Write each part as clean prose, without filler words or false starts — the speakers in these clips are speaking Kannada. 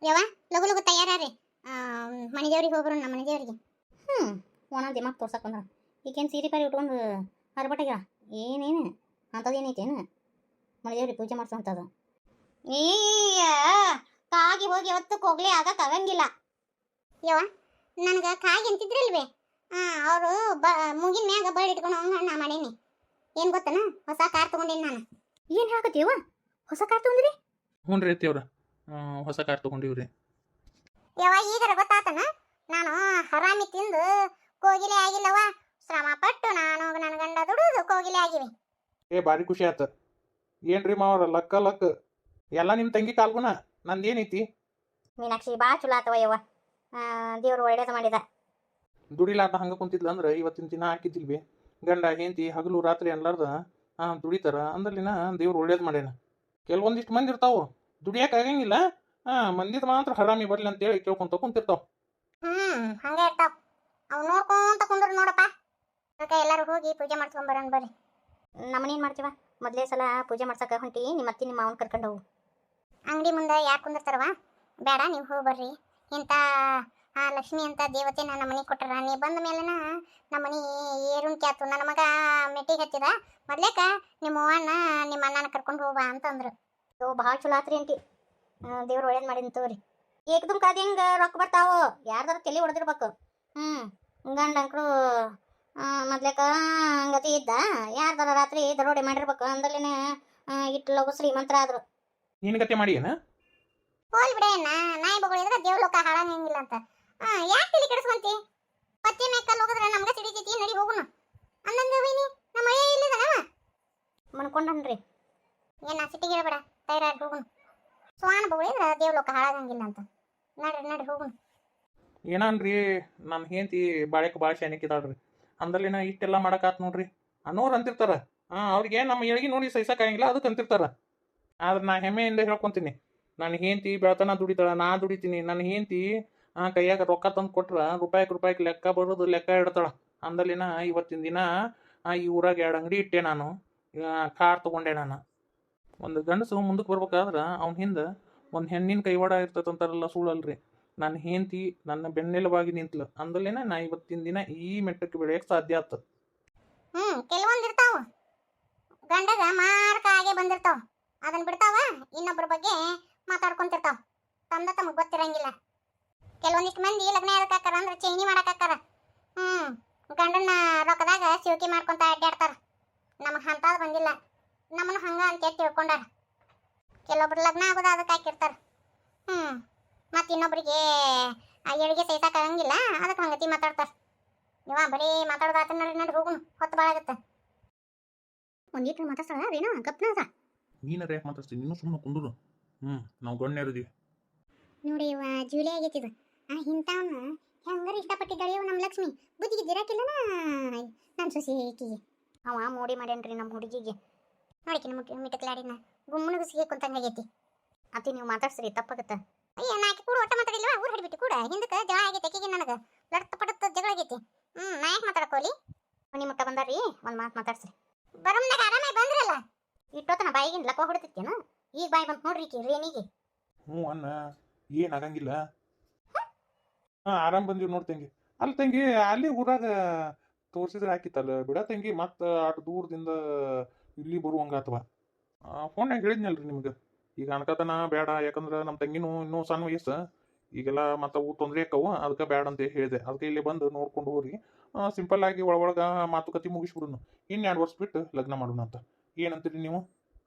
ಯವ್ವ ಲಗು ಲಗು ತಯಾರಾರಿ ಮನೆ ದೇವ್ರಿಗೆ ಹೋಗ್ರು ನಮ್ಮ ಮನೆ ದೇವ್ರಿಗೆ. ಒಣ ದಿಮಾಕ್ ತೋರ್ಸಕ್ ಬಂದ ಈಗೇನು ಸೀರೆ ಪಾರಿ ಉಟ್ಕೊಂಡು ಹರ್ಬಟ್ಟಾಗ ಏನೇನು ಅಂಥದ್ದು ಏನೈತೇನು ಮನೆ ದೇವ್ರಿಗೆ ಪೂಜೆ ಮಾಡ್ಸೋಂಥದ್ದು. ಏಯ್ಯ ಕಾಗಿ ಹೋಗಿ ಯಾವತ್ತು ಕೋಗ್ಲಿ ಆಗಂಗಿಲ್ಲ ಯವ್ವ. ನನಗೆ ಕಾಗಿ ಅಂತಿದ್ರಲ್ವೇ ಅವರು ಮುಗಿನ ಮ್ಯಾಗ ಬಳ್ಳಿ ಇಟ್ಕೊಂಡು ಹಂಗ ನಾ ಮಾಡೀನಿ. ಏನು ಗೊತ್ತನ ಹೊಸ ಕಾರ್ ತಗೊಂಡೀನಿ ನಾನು. ಏನು ಹೇಳಕತ್ತೀವ ಹೊಸ ಕಾರ್ ತಗೊಂಡ್ರಿ? ಹ್ಞೂ ರೀ ಅತ್ತಿಯವ್ರ ಹೊಸ ಕಾರ್ ತೊಗೊಂಡಿವ್ರಿ. ಯವ್ವ ಈಗರ ಗೊತ್ತಾತನ ನಾನು ಹರಾಮಿ ತಿಂದು ಕೋಗಿಲೆ ಆಗಿಲ್ಲವ. ಶ್ರಮ ಪಟ್ಟು ನಾನು ನನ್ನ ಗಂಡ ದುಡಿದು ಕೋಗಿಲೆ ಆಗಿವಿ. ಭಾರಿ ಖುಷಿ ಆತ. ಏನ್ರಿ ಮಾವ್ರ ಲಕ್ಕ ಎಲ್ಲ ನಿಮ್ಮ ತಂಗಿ ಕಾಲ್ಗುಣ ನಂದೇನೈತಿ. ಮೀನಾಕ್ಷಿ ಭಾಳ ಚಲೋ ಆತವ ಯವ್ವ, ದೇವ್ರು ಒಳ್ಳೇದು ಮಾಡಿದ. ದುಡಿಲಾರ್ದ ಹಂಗೆ ಕುಂತಿದ್ಲ ಅಂದ್ರೆ ಇವತ್ತಿನ ದಿನ ಹಾಕಿದ್ದಿಲ್ವಿ. ಗಂಡ ಹೆಂಡತಿ ಹಗಲು ರಾತ್ರಿ ಅನ್ಲಾರ್ದ ದುಡಿತಾರ ಅಂದ್ರಲಿನ ದೇವ್ರು ಒಳ್ಳೇದು ಮಾಡ್ಯಾನ. ಕೆಲವೊಂದಿಷ್ಟು ಮಂದಿ ಇರ್ತಾವ ದುಡಿಯಕ್ಕೆ ಆಗಂಗಿಲ್ಲ, ಮಂದಿದ ಮಾತ್ರ ಹರಾಮಿ ಬರ್ಲಿ ಅಂತೇಳಿ ಕೇಳ್ಕೊಂತ ಕುಂತಿರ್ತಾವ. ಹಂಗೆ ಇರ್ತಾವ. ಅವು ನೋಡ್ಕೊಂತ ಕುಂದ್ರು ನೋಡಪ್ಪ. ಅದಕ್ಕೆ ಎಲ್ಲರೂ ಹೋಗಿ ಪೂಜೆ ಮಾಡ್ಸ್ಕೊಂಡ್ ಬರೋಣ ಬರ್ರಿ. ನಮ್ಮನೇನು ಮಾಡ್ತೀವ ಮೊದಲೇ ಸಲ ಪೂಜೆ ಮಾಡ್ಸಕ್ಕೆ ಹೊಂಟಿ ನಿಮ್ಮ ಅತ್ತಿ ನಿಮ್ಮ ಮಾವನ ಕರ್ಕೊಂಡು ಹೋಗು. ಅಂಗಡಿ ಮುಂದೆ ಯಾಕೆ ಕುಂದಿರ್ತಾರವ? ಬೇಡ ನೀವು ಹೋಗಿ ಬರ್ರಿ. ಇಂಥ ಲಕ್ಷ್ಮಿ ಅಂತ ದೇವತೆ ನನ್ನ ಮನೆಗೆ ಕೊಟ್ಟರ. ನೀ ಬಂದ ಮೇಲೆನ ನಮ್ಮ ಮನೆ ಏರುಣ್ ಕ್ಯಾತು. ನನ್ನ ಮಗ ಮೆಟ್ಟಿಗೆ ಹಚ್ಚಿದ ಮೊದ್ಲೇಕ ನಿಮ್ಮ ಅವ್ವನ ನಿಮ್ಮ ಅಣ್ಣನ ಕರ್ಕೊಂಡು ಹೋಗ್ಬಾ ಅಂತಂದ್ರು. ಭಾಳ ಚಲೋ ಆತ್ರಿ ಅಂಟಿ, ದೇವ್ರು ಒಳ್ಳೇದು ಮಾಡಿನ ತೋರಿ. ಏಕದಮ್ ಕಾದ ಹೆಂಗೆ ರೊಕ್ಕ ಬರ್ತಾವು ಯಾರ್ದಾರ ತಲೆ ಹೊಡೆದಿರ್ಬೇಕು. ಗಂಡ ಅಂಕರು ಮೊದ್ಲೇಕ ಹಂಗತಿ ಇದ್ದ ಯಾರ್ದಾರ ರಾತ್ರಿ ದರೋಡೆ ಮಾಡಿರ್ಬೇಕು ಅಂದಲೇನೆ ಇಟ್ಟು ಲಗು ಶ್ರೀಮಂತರ ಆದ್ರು. ನಿನ್ನ ಕತೆ ಮಾಡಿ ಏನ ಹೋಲ್ ಬಿಡೇನ ನಾಯಿ ಬಗಳಿದ್ರೆ ದೇವ್ಲೋಕ ಹಾಳಾಗಂಗಿಲ್ಲ ಅಂತ. ಯಾಕೆ ತಲೆ ಕೆಡಿಸ್ಕೊಂತಿ? ಪತ್ತೆ ಮೇಕಲ್ ಹೋಗಿದ್ರೆ ನಮ್ಗೆ ಸಿಡಿತೈತಿ, ನಡಿ ಹೋಗುಣ ಅನ್ನಂದು ವೈನಿ. ನಮ್ಮ ಮಳೆ ಇಲ್ಲದನವ ಮನ್ಕೊಂಡ್ರಿ. ಏನ ಸಿಟಿಗೆ ಹೇಳ್ಬೇಡ, ತಯಾರಾಗಿ ಹೋಗುಣ. ಸ್ವಾನ ಬಗಳಿದ್ರೆ ದೇವ್ಲೋಕ ಹಾಳಾಗಂಗಿಲ್ಲ ಅಂತ. ನಡ್ರಿ ಹೋಗುಣ. ಏನನ್ರಿ ನನ್ನ ಹೆಂಡತಿ ಬಾಳೆಕ ಭಾಳ ಶಾನಿಕಿದಾಳ್ರಿ ಅಂದ್ರಲಿನ ಇಷ್ಟೆಲ್ಲ ಮಾಡಕಾತ್ ನೋಡ್ರಿ. ಅನ್ನೋರು ಅಂತಿರ್ತಾರ ಅವ್ರಿಗೆ ನಮ್ಮ ಎಳಗಿ ನೋಡಿ ಸಹಿಸಕ್ಕಾಗಂಗಿಲ್ಲ ಅದಕ್ಕೆ ಅಂತಿರ್ತಾರ. ಆದ್ರೆ ನಾ ಹೆಮ್ಮೆಯಿಂದ ಹೇಳ್ಕೊತೀನಿ, ನನ್ನ ಹೆಂಡತಿ ಬೆಳತನ ದುಡಿತಾಳ, ನಾ ದುಡಿತೀನಿ. ನನ್ನ ಹೆಂಡತಿ ಕೈಯಾಗ ರೊಕ್ಕ ತಂದು ಕೊಟ್ರ ರೂಪಾಯಿಗೆ ಲೆಕ್ಕ ಬರೋದು ಲೆಕ್ಕ ಇಡ್ತಾಳ. ಅಂದಲಿನ ಇವತ್ತಿನ ದಿನ ಈ ಊರಾಗ 2 ಅಂಗಡಿ ಇಟ್ಟೆ ನಾನು, ಕಾರ್ ತೊಗೊಂಡೆ ನಾನು. ಒಂದು ಗಂಡಸು ಮುಂದಕ್ಕೆ ಬರ್ಬೇಕಾದ್ರೆ ಅವ್ನ ಹಿಂದೆ ಒಂದು ಹೆಣ್ಣಿನ ಕೈವಾಡ ಇರ್ತದಂತಾರಲ್ಲ, ಸುಳ್ಳಲ್ರಿ. ನನ್ನ ಹೆಂಡತಿ ನನ್ನ ಬೆನ್ನೆಲುಬಾಗಿ ನಿಂತ್ಲು ಅಂದಲೇನ ನಾ ಇವತ್ತಿನ ದಿನ ಈ ಮೆಟ್ಟಕ್ಕೆ ಬೆಳೆಯಕ್ಕೆ ಸಾಧ್ಯ ಆತ. ಕೆಲವೊಂದು ಇರ್ತಾವ ಗಂಡಗ ಮಾರ್ಕ ಆಗೇ ಬಂದಿರ್ತಾವ, ಅದನ್ನ ಬಿಡ್ತಾವ ಇನ್ನೊಬ್ಬರ ಬಗ್ಗೆ ಮಾತಾಡ್ಕೊಂತಿರ್ತಾವ. ತಮಗೆ ಗೊತ್ತಿರಂಗಿಲ್ಲ. ಕೆಲವೊಂದಿಷ್ಟು ಮಂದಿ ಲಗ್ನ ಯಾರಕ್ಕೆ ಹಾಕಾರ ಅಂದ್ರೆ ಚೈನಿ ಮಾಡಕ್ಕೆ ಹಾಕಾರ. ಗಂಡನ ರೊಕ್ಕದಾಗ ಸಿವಕಿ ಮಾಡ್ಕೊಂತ ಅಡ್ಡಾಡ್ತಾರ. ನಮಗೆ ಅಂಥದ್ದು ಬಂದಿಲ್ಲ, ನಮ್ಮನ್ನು ಹಂಗ ಅಂತ ತಿಳ್ಕೊಂಡಾರ. ಕೆಲವೊಬ್ರು ಲಗ್ನ ಆಗೋದು ಅದಕ್ಕೆ ಹಾಕಿರ್ತಾರ. ಮತ್ತು ಇನ್ನೊಬ್ರಿಗೆ ಎಳಿಗೆ ಸಹಿಸಕ್ಕಾಗಂಗಿಲ್ಲ ಅದಕ್ಕೆ ಹಂಗತಿ ಮಾತಾಡ್ತಾರ. ನೀವ ಬರೀ ಮಾತಾಡೋದಾತ. ನಡಿ ಹೋಗುನು, ಹೊತ್ತು ಭಾಳ ಆಗುತ್ತೆ. ಒಂದೀಟ್ರು ಮಾತಾಡ್ತಾಳ ಅದೇನೋ ಗಪ್ನ ಅದ. ನೀನಾರ ಯಾಕೆ ಮಾತಾಡ್ತೀನಿ, ನೀನು ಸುಮ್ಮನೆ ಕುಂದ್ರು. ನಾವು ಗಣ್ಯರಿದ್ದೀವಿ ನೋಡಿ. ಜೂಲಿ ಆಗೈತಿದು. ಇಂಥವನ್ನ ಹೆಂಗಾರ ಇಷ್ಟಪಟ್ಟಿದ್ದಾಳೆ ನಮ್ಮ ಲಕ್ಷ್ಮಿ. ಬುದ್ಧಿಗೆ ದಿರಾಕಿಲ್ಲನ ನನ್ನ ಸೊಸಿ ಈಕಿಗೆ. ಅವ ಮೋಡಿ ಮಾಡ್ಯಾನ್ರಿ ನಮ್ಮ ಹುಡುಗಿಗೆ. ನೋಡಿಕಿನ ಮಿಟಕ್ಲಾಡಿನ ಗುಮ್ಮನಿಗೂ ಸಿಗಿ ಕುಂತಂಗಾಗೈತಿ. ಅತಿ ನೀವು ಮಾತಾಡ್ಸ್ರಿ ತಪ್ಪಾಗತ್ತ. ಅಯ್ಯ ನಾಕಿ ಕೂಡ ಒಟ್ಟ ಮಾತಾಡಿಲ್ವ? ಊರು ಹಿಡಿಬಿಟ್ಟು ಕೂಡ ಹಿಂದಕ್ಕೆ ಜಗಳ ಆಗೈತೆ ಆಕಿಗೆ ನನಗೆ. ಲಡ್ತ ಪಡತ್ತ ಜಗಳ ಆಗೈತಿ. ನಾ ಯಾಕೆ ಮಾತಾಡ್ಕೋಲಿ? ನಿಮ್ಮ ಮಟ್ಟ ಬಂದಾರ್ರಿ, ಒಂದು ಮಾತು ಮಾತಾಡ್ಸ್ರಿ. ಬರಮ್ದಾಗ ಆರಾಮಾಗಿ ಬಂದ್ರಲ್ಲ. ಇಟ್ಟೋತನ ಬಾಯಿಗಿನ ಲಕ್ಕ ಹೊಡಿತೇನ, ಈಗ ಬಾಯಿ ಬಂತು ನೋಡ್ರಿ ಈಕಿ ರೇಣಿಗೆ. ಅನ್ನ ಏನಾಗಂಗಿಲ್ಲ. ಆರಾಮ್ ಬಂದೀವಿ ನೋಡಿ ತಂಗಿ. ಅಲ್ಲಿ ತಂಗಿ ಅಲ್ಲಿ ಊರಾಗ ತೋರಿಸಿದ್ರೆ ಹಾಕಿತ್ತಲ್ಲ ಬಿಡ ತಂಗಿ. ಮತ್ತೆ ಅಷ್ಟು ದೂರದಿಂದ ಇಲ್ಲಿ ಬರುವಂಗಾತವ. ಫೋನ್ಯಾಗ ಹೇಳಿದ್ನಲ್ರಿ ನಿಮ್ಗೆ. ಈಗ ಅನ್ಕತನ ಬೇಡ, ಯಾಕಂದ್ರೆ ನಮ್ಮ ತಂಗಿನೂ ಇನ್ನೂ ಸಣ್ಣ ವಯಸ್ಸು, ಈಗೆಲ್ಲ ಮತ್ತೆ ಅವು ತೊಂದರೆ ಆಕ್ಕವು, ಅದಕ್ಕೆ ಬೇಡ ಅಂತ ಹೇಳಿದೆ. ಅದಕ್ಕೆ ಇಲ್ಲಿ ಬಂದು ನೋಡ್ಕೊಂಡು ಹೋಗ್ರಿ, ಸಿಂಪಲ್ ಆಗಿ ಒಳಗೊಳಗೆ ಮಾತುಕತೆ ಮುಗಿಸ್ಬಿಡುನು. 2 ವರ್ಷ ಬಿಟ್ಟು ಲಗ್ನ ಮಾಡೋಣ ಅಂತ. ಏನಂತೀರಿ ನೀವು?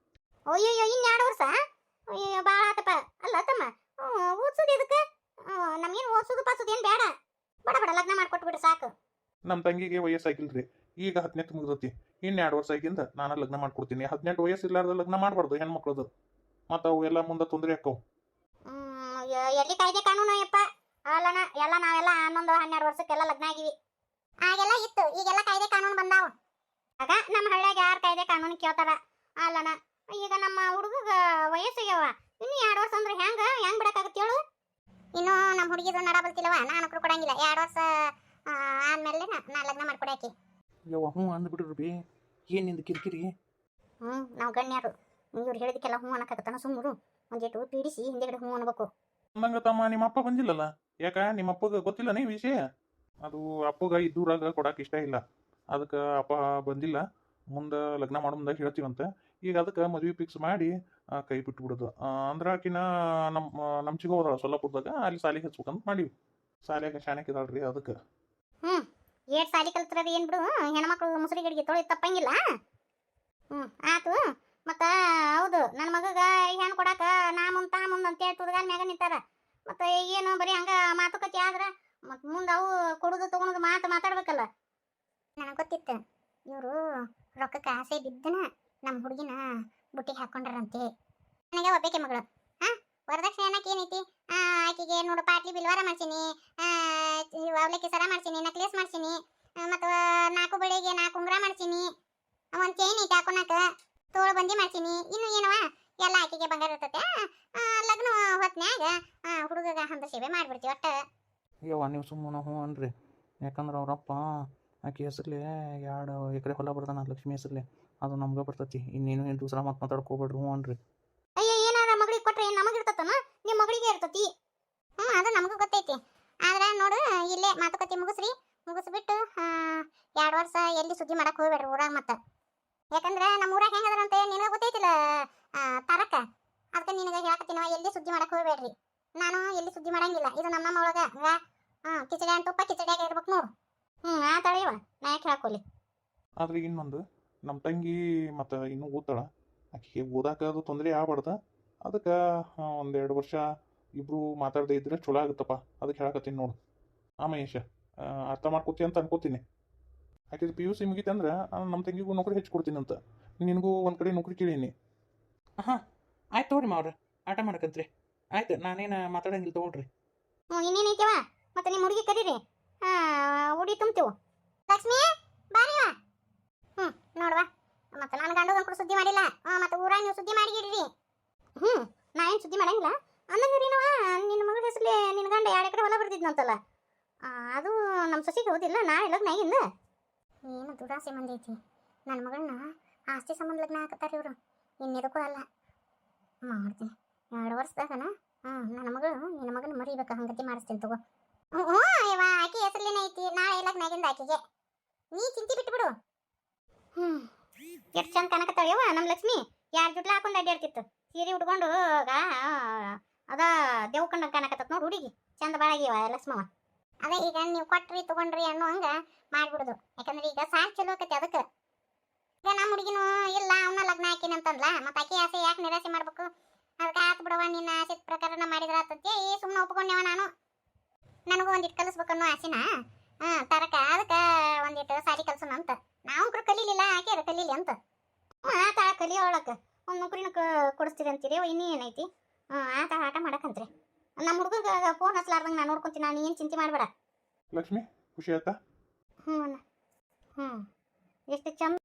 ಅಯ್ಯೋ 2 ವರ್ಷ ಭಾಳ ಆತಪ್ಪ. ಅಲ್ಲ ತಮ್ಮ ಓದ್ಸೋದು ಇದಕ್ಕೆ ನಮ್ಗೇನು ಓದ್ಸೋದು ಪಾಸೋದು ಏನು ಬೇಡ. ಬಡ ಲಗ್ನ ಮಾಡ್ಕೊಟ್ಬಿಡ್ರಿ ಸಾಕು. ನಮ್ಮ ತಂಗಿಗೆ ವಯಸ್ಸಾಗಿಲ್ರಿ, ಈಗ 18 ಮುಗಿದತಿ. 2 ವರ್ಷ ಆಗಿಂದ ನಾನು ಲಗ್ನ ಮಾಡ್ಕೊಡ್ತೀನಿ. 18 ವಯಸ್ಸಿಲ್ಲಾರ್ದ ಲಗ್ನ ಮಾಡಬಾರ್ದು ಹೆಣ್ಮಕ್ಳದು. ಮತ್ತು ಅವು ಎಲ್ಲ ಮುಂದೆ ತೊಂದರೆ ಆಕ್ಕವು. ಎಲ್ಲಿ ಕಾಯ್ದೆ ಕಾನೂನು ಅಯ್ಯಪ್ಪ. ಅಲ್ಲಣ್ಣ ಎಲ್ಲ ನಾವೆಲ್ಲ 11-12 ವರ್ಷಕ್ಕೆಲ್ಲ ಲಗ್ನ ಆಗಿವಿ. ಆಗೆಲ್ಲ ಇತ್ತು, ಈಗೆಲ್ಲ ಕಾಯ್ದೆ ಕಾನೂನು ಬಂದಾವ. ಆಗ ನಮ್ಮ ಹಳ್ಳಿಯಾಗ ಯಾರು ಕಾಯ್ದೆ ಕಾನೂನು ಕೇಳ್ತಾರ? ಅಲ್ಲಣ್ಣ ಈಗ ನಮ್ಮ ಹುಡುಗ ವಯಸ್ಸಿಗ್ಯಾವ, ಇನ್ನು 2 ವರ್ಷ ಅಂದ್ರೆ ಹೆಂಗ್ ಬಿಡಕ್ಕಾಗತ್ತೆ ಹೇಳು? ಇನ್ನು ನಮ್ಮ ಹುಡುಗಿದು ನಡ ಬಲ್ತಿಲ್ಲವ, ನಾನು ಕೊಡಂಗಿಲ್ಲ. 2 ವರ್ಷ ಆದ್ಮೇಲೆ ನಾ ಲಗ್ನ ಮಾಡ್ಕೊಡಾಕಿ. ಹ್ಞೂ ಅಂದ್ಬಿಟ್ರು ಬಿ. ಏನಿಂದ ಕಿರಿಕಿರಿ? ನಾವು ಗಣ್ಯರು, ಇವ್ರು ಹೇಳಿದಕ್ಕೆಲ್ಲ ಹ್ಞೂ ಅನ್ನಕ್ಕಾಗತ್ತಾನ? ಸುಮ್ಮರು ಒಂದೇಟು ಪೀಡಿಸಿ ಹಿಂದೆಗಡೆ ಹ್ಞೂ ಅನ್ಬೇಕು. ಅಂದಂಗ ತಮ್ಮ ನಿಮ್ಮ ಅಪ್ಪ ಬಂದಿಲ್ಲಲ್ಲ, ಯಾಕ ನಿಮ್ಮ ಅಪ್ಪಗ ಗೊತ್ತಿಲ್ಲ ನೀ ವಿಷಯ? ಅದು ಅಪ್ಪಗ ಇದ್ದೂರಾಗ ಕೊಡಾಕ ಇಷ್ಟ ಇಲ್ಲ, ಅದಕ್ಕೆ ಅಪ್ಪ ಬಂದಿಲ್ಲ. ಮುಂದೆ ಲಗ್ನ ಮಾಡೋ ಮುಂದಾಗ ಹೇಳ್ತೀವಂತ. ಈಗ ಅದಕ್ಕೆ ಮದ್ವೆ ಫಿಕ್ಸ್ ಮಾಡಿ ಕೈ ಬಿಟ್ಟು ಬಿಡೋದು. ಅಂದ್ರೆ ಆಕಿನ ನಮ್ಮ ಚಿಗೋದ ಸೊಲ್ಲಾಪುರದಾಗ ಅಲ್ಲಿ ಸಾಲಿಗೆ ಹಚ್ಬೇಕಂತ ಮಾಡೀವಿ. ಸಾಲಿಯಾಗ ಶಾಣಕ್ಕಿದಾಳ್ರಿ ಅದಕ್ಕೆ. ಹ್ಮ್ ಏಟ್ ಸಾಲಿ ಕಲ್ತ್ರದ ಏನ್ ಬಿಡು, ಹೆಣ್ಮಕ್ಳು ಮುಸುರಿ ಗಡಿಗೆ ತೊಳಿ ತಪ್ಪಂಗಿಲ್ಲ. ಆತು. ಮತ್ತ ಹೌದು, ನನ್ನ ಮಗಗ ಹೆಣ್ಣು ಕೊಡಾಕ ನಾ ಮುಂದ್ ತಾ ಮುಂದ್ ಅಂತೇಳಿ ತುರ್ಗಾಲ್ ಮ್ಯಾಗ ನಿಂತಾರ. ಮತ್ತೆ ಏನು ಬರೀ ಹಂಗ ಮಾತುಕತೆ ಆದ್ರ ಮತ್ ಮುಂದೆ ಅವು ಕೊಡುದು ತಗೊಳೋದು ಮಾತಾಡ್ಬೇಕಲ್ಲ. ನನಗೆ ಗೊತ್ತಿತ್ತು ಇವರು ರೊಕ್ಕಕ್ಕೆ ಆಸೆ ಬಿದ್ದನ ನಮ್ಮ ಹುಡುಗಿನ ಬುಟ್ಟಿಗೆ ಹಾಕೊಂಡ್ರಂತೆ. ನನಗೆ ಒಬ್ಬಾಕೆ ಮಗಳು. ವರದಕ್ಷಿಣೆ ಅನ್ನಕ್ಕೆ ಏನೈತಿ? ಆಕಿಗೆ ನೋಡು ಪಾಟ್ಲಿ ಬಿಲ್ವಾರ ಮಾಡ್ಸೀನಿ, ಅವಲಕ್ಕಿ ಸರ ಮಾಡ್ಸೀನಿ, ನಕ್ಲೇಸ್ ಮಾಡ್ಸೀನಿ, ಮತ್ತು 4 ಬಳೆಗೆ 4 ಉಂಗ್ರ ಮಾಡ್ಸೀನಿ, ಒಂದು ಚೈನ್ ಐತಿ ಹಾಕೊಳಕ, ತೋಳು ಬಂದಿ ಮಾಡ್ಸೀನಿ. ಇನ್ನು ಏನವ ಎಲ್ಲ ಆಕಿಗೆ ಬಂಗಾರ ಇರ್ತತೆ. ಲಗ್ನ ಹೊತ್ನ್ಯಾಗ ಹುಡುಗಗ ಹಂತ ಸೇವೆ ಮಾಡ್ಬಿಡ್ತೀವಿ ಒಟ್ಟ. ಯವ್ವ ನೀವು ಸುಮ್ಮನೆ ಹ್ಞೂ ಅನ್ರಿ. ಯಾಕಂದ್ರೆ ಅವರಪ್ಪ ಆಕೆ ಹೆಸರ್ಲೆ 2 ಎಕರೆ ಹೊಲ ಬರ್ದಾನ ಲಕ್ಷ್ಮಿ ಹೆಸರ್ಲೆ. ಅದು ನಮ್ಗೆ ಬರ್ತೈತಿ. ಇನ್ನೇನು ಏನು ದೂಸರ ಮಾತು ಮಾತಾಡ್ಕೋಬೇಡ್ರಿ. ಹ್ಞೂ ಅನ್ರಿ. ಅಯ್ಯ, ಏನಾರ ಮಗಳಿಗೆ ಕೊಟ್ರೆ ನಮಗಿರ್ತತನ? ನಿಮ್ಮ ಮಗಳಿಗೆ ಇರ್ತತಿ. ಅದು ನಮಗೂ ಗೊತ್ತೈತಿ. ಆದ್ರೆ ನೋಡು, ಇಲ್ಲೇ ಮಾತುಕತೆ ಮುಗಿಸ್ಬಿಟ್ಟು 2 ವರ್ಷ ಎಲ್ಲಿ ಸುದ್ದಿ ಮಾಡಕ್ ಹೋಗ್ಬೇಡ್ರಿ ಊರಾಗ. ಮತ್ತೆ ಯಾಕಂದ್ರೆ ನಮ್ಮ ಊರಾಗ ಹೆಂಗದಾರಂತ ನಿನಗೆ ಗೊತ್ತೈತಿಲ್ಲ ತಾರಕ. ಅದಕ್ಕೆ ನಿನಗೆ ಹೇಳಕತ್ತೀನವ, ಎಲ್ಲಿ ಸುದ್ದಿ ಮಾಡಕ್ ಹೋಗ್ಬೇಡ್ರಿ. ನಾನು ಎಲ್ಲಿ ಸುದ್ದಿ ಮಾಡಂಗಿಲ್ಲ. ಇದು ನಮ್ಮ ಒಳಗ ಕಿಚಡಿ ಅಂತ ತುಪ್ಪ ಕಿಚಡಿಯಾಗ ಇರ್ಬೇಕು ನೋಡು. ಆ ತಡೆಯವ, ನಾ ಯಾಕೆ ಹಾಕೋಲಿ. ಆದ್ರೆ ಇನ್ನೊಂದು, ನಮ್ಮ ತಂಗಿ ಮತ್ತು ಇನ್ನೂ ಓದ್ತಾಳ. ಆಕೆಗೆ ಓದಾಕ ಅದು ತೊಂದರೆ ಆಗ್ಬಾರ್ದು. ಅದಕ್ಕೆ 1-2 ವರ್ಷ ಇಬ್ಬರು ಮಾತಾಡದೆ ಇದ್ರೆ ಚಲೋ ಆಗುತ್ತಪ್ಪ. ಅದಕ್ಕೆ ಹೇಳಕತ್ತೀನಿ ನೋಡು. ಮಹೇಶ, ಅರ್ಥ ಮಾಡ್ಕೋತಿ ಅಂತ ಅನ್ಕೋತೀನಿ. ಆಕೆ PUC ಮುಗಿತಂದ್ರೆ ನಮ್ಮ ತಂಗಿಗೂ ನೌಕರಿ ಹೆಚ್ಚು ಕೊಡ್ತೀನಿ ಅಂತ. ನಿನಗೂ ಒಂದು ಕಡೆ ನೌಕರಿ ಕೇಳೀನಿ. ಆಯ್ತು ತಗೋರಿ ಮಾವ್ರೆ, ಆಟ ಮಾಡಕಂತ್ರಿ. ಆಯ್ತು, ನಾನೇನು ಮಾತಾಡಂಗಿಲ್ಲ ತಗೊಳ್ರಿ. ಇನ್ನೇನೈತವ? ಮತ್ತೆ ನಿಮ್ಮ ಹುಡುಗಿ ಕರೀರಿ, ಉಡಿ ತುಂಬ್ತೀವಿ. ಲಕ್ಷ್ಮಿ ಬಾರಿವ. ನೋಡುವ, ಮತ್ತೆ ನಾನು ಗಂಡು ಕೂಡ ಸುದ್ದಿ ಮಾಡಿಲ್ಲ. ಮತ್ತೆ ಊರಾಗ ನೀವು ಸುದ್ದಿ ಮಾಡಿಗಿಡ್ರಿ. ನಾ ಏನು ಸುದ್ದಿ ಮಾಡಂಗಿಲ್ಲ ಅಂದಂಗ್ರೀನವ. ನಿನ್ನ ಮಗಳ ಹೆಸರಲ್ಲಿ ನಿನ್ನ ಗಂಡ 2 ಎಕರೆ ಹೊಲ ಬರ್ತಿದ್ನಂತಲ್ಲ, ಅದು ನಮ್ಮ ಸೊಸಿಗೆ ಓದಿಲ್ಲ. ನಾಳೆ ಲಗ್ನ ಆಗಿಂದ ಏನು ದುರಾಸೆ ಮಂದಿ ಐತಿ. ನನ್ನ ಮಗಳನ್ನ ಆಸ್ತಿ ಸಂಬಂಧ ಲಗ್ನ ಹಾಕತ್ತಾರೆ ಇವರು. ಇನ್ನೆದಕ್ಕೂ ಅಲ್ಲ. ಮಾಡ್ತೀನಿ 2 ವರ್ಷದಾಗನ ನನ್ನ ಮಗಳು ನಿನ್ನ ಮಗನ ಮರಿಬೇಕು. ಹಂಗತಿ ಮಾಡಿಸ್ತೀನಿ ತಗೋ. ಯವ್ವ, ಆಕೆ ಹೆಸರ್ಲೇನೆ ಐತಿ. ನಾಳೆ ಲಗ್ನ ಆಗಿಂದ ಆಕೆಗೆ. ನೀ ಚಿಂತೆ ಬಿಟ್ಬಿಡು. ಎಷ್ಟು ಚಂದ ಕನಕತ್ತಾಳ್ಯವ ನಮ್ಮ ಲಕ್ಷ್ಮಿ. 2 ಜುಟ್ಲ ಹಾಕೊಂಡು ಅಡ್ಡಾಡ್ತಿತ್ತು, ಸೀರೆ ಉಟ್ಕೊಂಡು ಅದ ದೇವ್ ಕಂಡಂಗೆ ಕಾಣಕತ್ತ ನೋಡಿ ಹುಡುಗಿ. ಚಂದ ಬಾಳಾಗಿವ ಲಕ್ಷ್ಮವ. ಅದೇ ಈಗ ನೀವು ಕೊಟ್ರಿ ತಗೊಂಡ್ರಿ ಅನ್ನೋ ಹಂಗ ಮಾಡ್ಬಿಡುದು. ಯಾಕಂದ್ರೆ ಈಗ ಸಾಕ್ ಚಲೋ ಆಕತಿ. ಅದಕ್ಕೆ ಈಗ ನಮ್ಮ ಹುಡುಗಿನೂ ಇಲ್ಲ ಅವನ ಲಗ್ನ ಹಾಕಿನ ಅಂತಂದ್ಲ. ಮತ್ತೆ ಆಕೆ ಆಸೆ ಯಾಕೆ ನಿರಾಸೆ ಮಾಡ್ಬೇಕು? ಅದಕ್ಕೆ ಆತು ಬಿಡವ, ನಿನ್ನ ಆಸೆ ಪ್ರಕಾರನ ಮಾಡಿದ್ರ ಆತತಿ. ಸುಮ್ಮನೆ ಒಪ್ಕೊಂಡೇವ ನಾನು. ನನಗೂ ಒಂದಿಟ್ಟು ಕಲಿಸ್ಬೇಕನ್ನೋ ಆಸೆನ ತರಕ. ಅದಕ್ಕೆ ಒಂದಿಟ್ಟು ಸಾರಿ ಕಲ್ಸೋಣ ಅಂತ. ನಾವು ಕಲೀಲಿಲ್ಲ, ಆಕೆ ಕಲೀಲಿ ಅಂತ. ಆತ ಕಲಿಯೋಳಕ್ಕೆ ಒಂದು ನೌಕರಿನ ಕೊಡಿಸ್ತೀರಿ ಅಂತೀರಿ. ಇನ್ನೇನೈತಿ? ಆತ ಆಟ ಮಾಡಕಂತ್ರಿ. ನಮ್ಮ ಹುಡುಗಗೆ ಫೋನ್ ಹಚ್ಲಾರ್ದಂಗೆ ನಾನು ನೋಡ್ಕೊಂತೀನಿ. ನಾನು ಏನು ಚಿಂತೆ ಮಾಡಬೇಡ. ಲಕ್ಷ್ಮಿ, ಖುಷಿ ಆಯ್ತಾ? ಎಷ್ಟು ಚಂದ